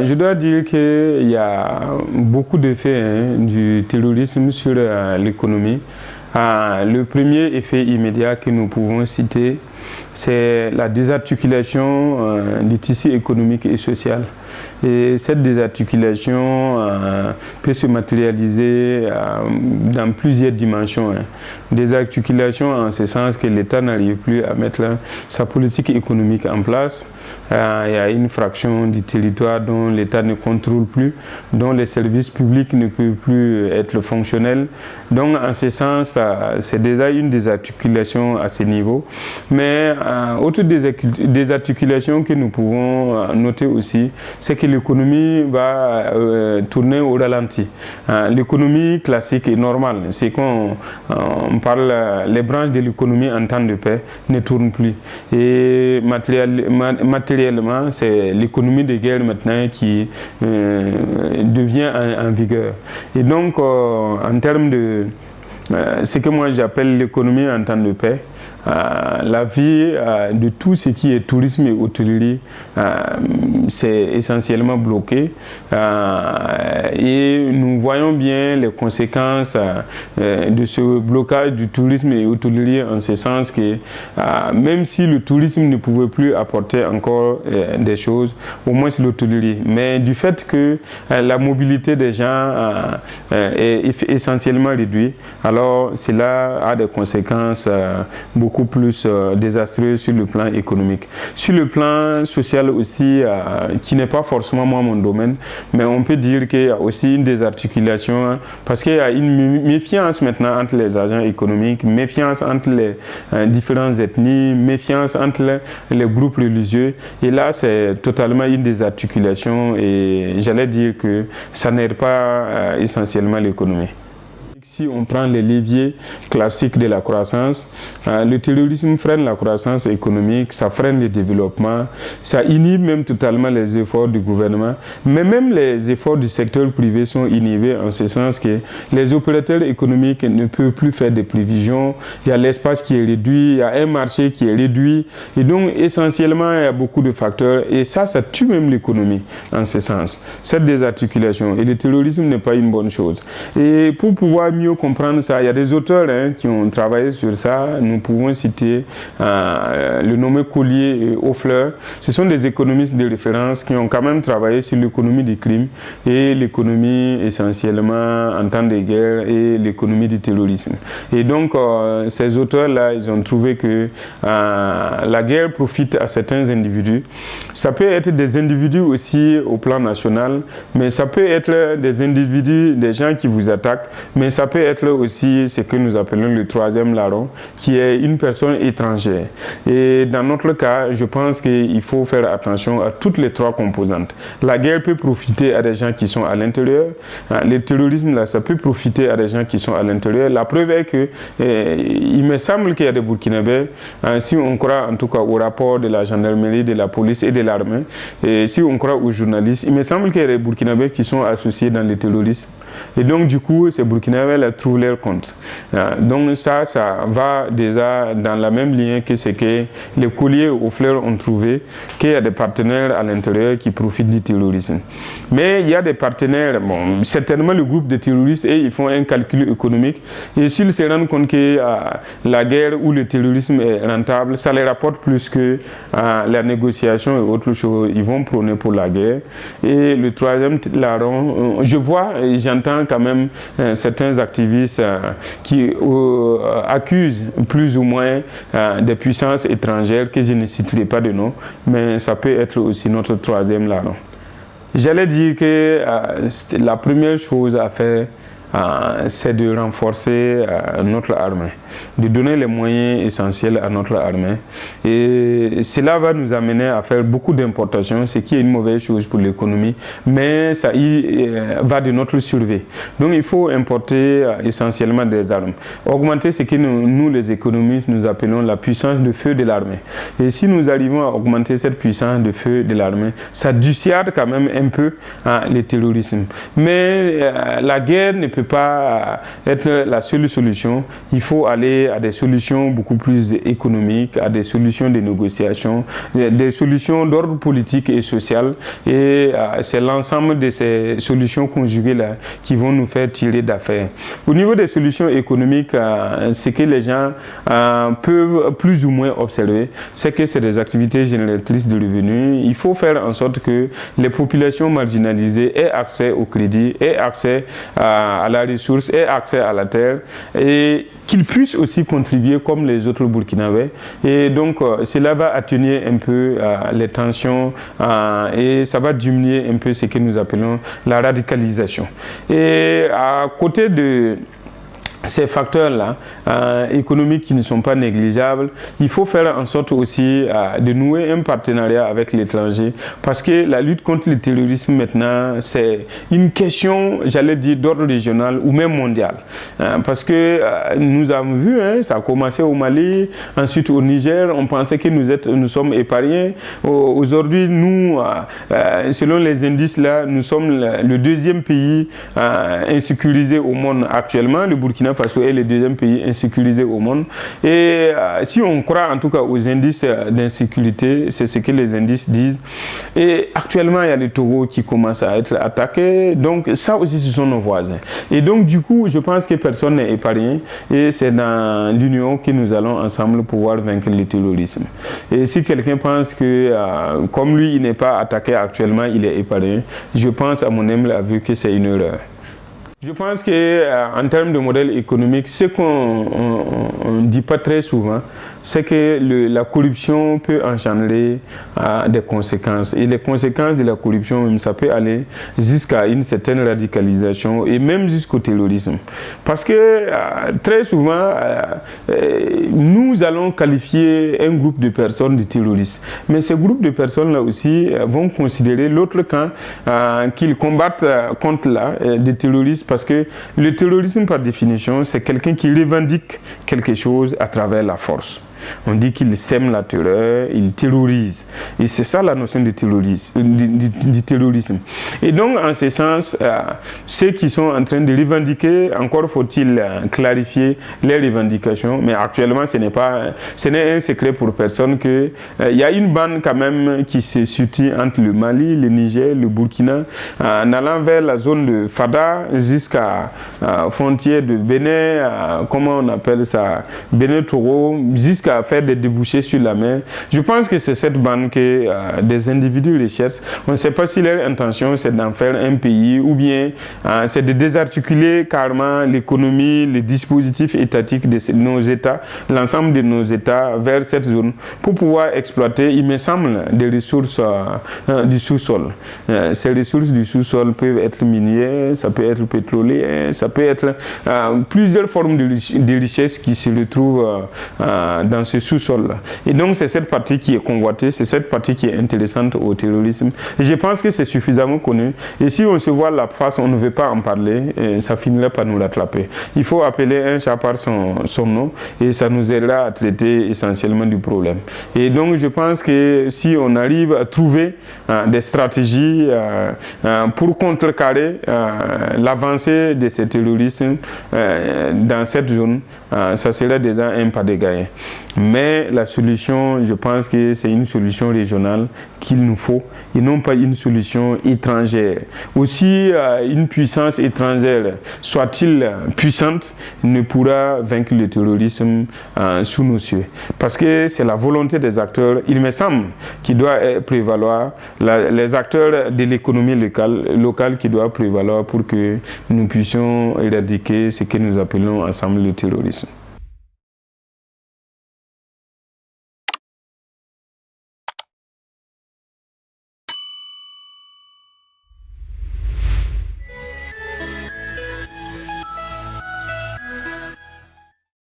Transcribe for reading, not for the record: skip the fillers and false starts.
Je dois dire qu'il y a beaucoup d'effets du terrorisme sur l'économie. Le premier effet immédiat que nous pouvons citer, c'est la désarticulation du tissu économique et social. Et cette désarticulation peut se matérialiser dans plusieurs dimensions. Désarticulation en ce sens que l'État n'arrive plus à mettre sa politique économique en place. Il y a une fraction du territoire dont l'État ne contrôle plus, dont les services publics ne peuvent plus être fonctionnels. Donc en ce sens, c'est déjà une désarticulation à ce niveau. Mais autre désarticulation que nous pouvons noter aussi, c'est que l'économie va tourner au ralenti. L'économie classique et normale, c'est qu'on parle, les branches de l'économie en temps de paix ne tournent plus. Et matériellement, c'est l'économie de guerre maintenant qui devient en vigueur. Et donc, en termes de ce que moi j'appelle l'économie en temps de paix, la vie de tout ce qui est tourisme et hôtellerie, c'est essentiellement bloqué et nous voyons bien les conséquences de ce blocage du tourisme et hôtellerie, en ce sens que même si le tourisme ne pouvait plus apporter encore des choses, au moins c'est l'hôtellerie, mais du fait que la mobilité des gens est essentiellement réduite, alors cela a des conséquences beaucoup plus désastreuses sur le plan économique. Sur le plan social aussi, qui n'est pas forcément moi mon domaine, mais on peut dire qu'il y a aussi une désarticulation, parce qu'il y a une méfiance maintenant entre les agents économiques, méfiance entre les différentes ethnies, méfiance entre les groupes religieux, et là c'est totalement une désarticulation, et j'allais dire que ça n'aide pas essentiellement l'économie. Si on prend les leviers classiques de la croissance, le terrorisme freine la croissance économique, ça freine le développement, ça inhibe même totalement les efforts du gouvernement, mais même les efforts du secteur privé sont inhibés, en ce sens que les opérateurs économiques ne peuvent plus faire des prévisions, il y a l'espace qui est réduit, il y a un marché qui est réduit, et donc essentiellement il y a beaucoup de facteurs, et ça tue même l'économie en ce sens, cette désarticulation, et le terrorisme n'est pas une bonne chose. Et pour pouvoir mieux comprendre ça, il y a des auteurs qui ont travaillé sur ça. Nous pouvons citer le nommé Collier et Hoffler. Ce sont des économistes de référence qui ont quand même travaillé sur l'économie du crime et l'économie essentiellement en temps de guerre et l'économie du terrorisme. Et donc ces auteurs-là, ils ont trouvé que la guerre profite à certains individus. Ça peut être des individus aussi au plan national, mais ça peut être des individus, des gens qui vous attaquent, mais ça peut être aussi ce que nous appelons le troisième larron, qui est une personne étrangère. Et dans notre cas, je pense qu'il faut faire attention à toutes les trois composantes. La guerre peut profiter à des gens qui sont à l'intérieur. Le terrorisme, là, ça peut profiter à des gens qui sont à l'intérieur. La preuve est que il me semble qu'il y a des Burkinabés, si on croit en tout cas au rapport de la gendarmerie, de la police et de l'armée, et si on croit aux journalistes, il me semble qu'il y a des Burkinabés qui sont associés dans le terrorisme. Et donc du coup, ces Burkinabés trouvent leur compte. Donc ça va déjà dans la même ligne que ce que les Collier aux fleurs ont trouvé, qu'il y a des partenaires à l'intérieur qui profitent du terrorisme. Mais il y a des partenaires, bon, certainement le groupe de terroristes, et ils font un calcul économique, et s'ils se rendent compte que la guerre ou le terrorisme est rentable, ça les rapporte plus que la négociation et autre chose, ils vont prôner pour la guerre. Et le troisième larron, je vois et j'entends quand même certains activistes qui accusent plus ou moins des puissances étrangères, que je ne citerai pas de nom, mais ça peut être aussi notre troisième larron. J'allais dire que la première chose à faire, c'est de renforcer notre armée, de donner les moyens essentiels à notre armée. Et cela va nous amener à faire beaucoup d'importations, ce qui est une mauvaise chose pour l'économie, mais ça va de notre survie. Donc il faut importer essentiellement des armes, augmenter ce que nous les économistes, nous appelons la puissance de feu de l'armée. Et si nous arrivons à augmenter cette puissance de feu de l'armée, ça dissuade quand même un peu le terrorisme. Mais la guerre ne peut peut pas être la seule solution. Il faut aller à des solutions beaucoup plus économiques, à des solutions de négociation, des solutions d'ordre politique et social. Et c'est l'ensemble de ces solutions conjuguées-là qui vont nous faire tirer d'affaire. Au niveau des solutions économiques, ce que les gens peuvent plus ou moins observer, c'est que c'est des activités génératrices de revenus. Il faut faire en sorte que les populations marginalisées aient accès au crédit, aient accès à la ressource, aient accès à la terre et qu'ils puissent aussi contribuer comme les autres Burkinabés. Et donc, cela va atténuer un peu les tensions et ça va diminuer un peu ce que nous appelons la radicalisation. Et à côté de ces facteurs-là économiques qui ne sont pas négligeables, il faut faire en sorte aussi de nouer un partenariat avec l'étranger parce que la lutte contre le terrorisme maintenant c'est une question, j'allais dire, d'ordre régional ou même mondial. Parce que nous avons vu, ça a commencé au Mali, ensuite au Niger, on pensait que nous sommes épargnés. Aujourd'hui, nous, selon les indices là, nous sommes le deuxième pays insécurisé au monde actuellement. Le Burkina Faso est le deuxième pays insécurisé au monde. Et si on croit en tout cas aux indices d'insécurité, c'est ce que les indices disent. Et actuellement, il y a le Togo qui commence à être attaqué. Donc ça aussi, ce sont nos voisins. Et donc du coup, je pense que personne n'est épargné. Et c'est dans l'union que nous allons ensemble pouvoir vaincre le terrorisme. Et si quelqu'un pense que comme lui, il n'est pas attaqué actuellement, il est épargné, je pense à mon humble avis que c'est une erreur. Je pense qu'en termes de modèle économique, ce qu'on ne dit pas très souvent, c'est que la corruption peut engendrer des conséquences. Et les conséquences de la corruption, ça peut aller jusqu'à une certaine radicalisation et même jusqu'au terrorisme. Parce que très souvent, nous allons qualifier un groupe de personnes de terroristes. Mais ces groupes de personnes-là aussi vont considérer l'autre camp qu'ils combattent contre des terroristes. Parce que le terrorisme, par définition, c'est quelqu'un qui revendique quelque chose à travers la force. On dit qu'il sème la terreur, il terrorise. Et c'est ça la notion de terrorisme, du terrorisme. Et donc, en ce sens, ceux qui sont en train de revendiquer, encore faut-il clarifier les revendications, mais actuellement, ce n'est un secret pour personne qu'il y a une bande quand même qui se situe entre le Mali, le Niger, le Burkina, en allant vers la zone de Fada jusqu'à la frontière de Bénin, comment on appelle ça, Bénin-Togo, jusqu'à faire des débouchés sur la mer. Je pense que c'est cette bande que des individus recherchent. On ne sait pas si leur intention c'est d'en faire un pays ou bien c'est de désarticuler carrément l'économie, les dispositifs étatiques de nos États, l'ensemble de nos États vers cette zone pour pouvoir exploiter, il me semble, des ressources du sous-sol. Ces ressources du sous-sol peuvent être minières, ça peut être pétrolier, ça peut être plusieurs formes de richesses qui se retrouvent dans ce sous-sol-là. Et donc, c'est cette partie qui est convoitée, c'est cette partie qui est intéressante au terrorisme. Et je pense que c'est suffisamment connu. Et si on se voit la face, on ne veut pas en parler, ça finirait par nous rattraper. Il faut appeler un chat par son nom et ça nous aidera à traiter essentiellement du problème. Et donc, je pense que si on arrive à trouver des stratégies pour contrecarrer l'avancée de ces terroristes dans cette zone, ça serait déjà un pas de gagné. Mais la solution, je pense que c'est une solution régionale qu'il nous faut et non pas une solution étrangère. Aussi, une puissance étrangère, soit-il puissante, ne pourra vaincre le terrorisme sous nos cieux. Parce que c'est la volonté des acteurs, il me semble, qui doit prévaloir, les acteurs de l'économie locale qui doivent prévaloir pour que nous puissions éradiquer ce que nous appelons ensemble le terrorisme.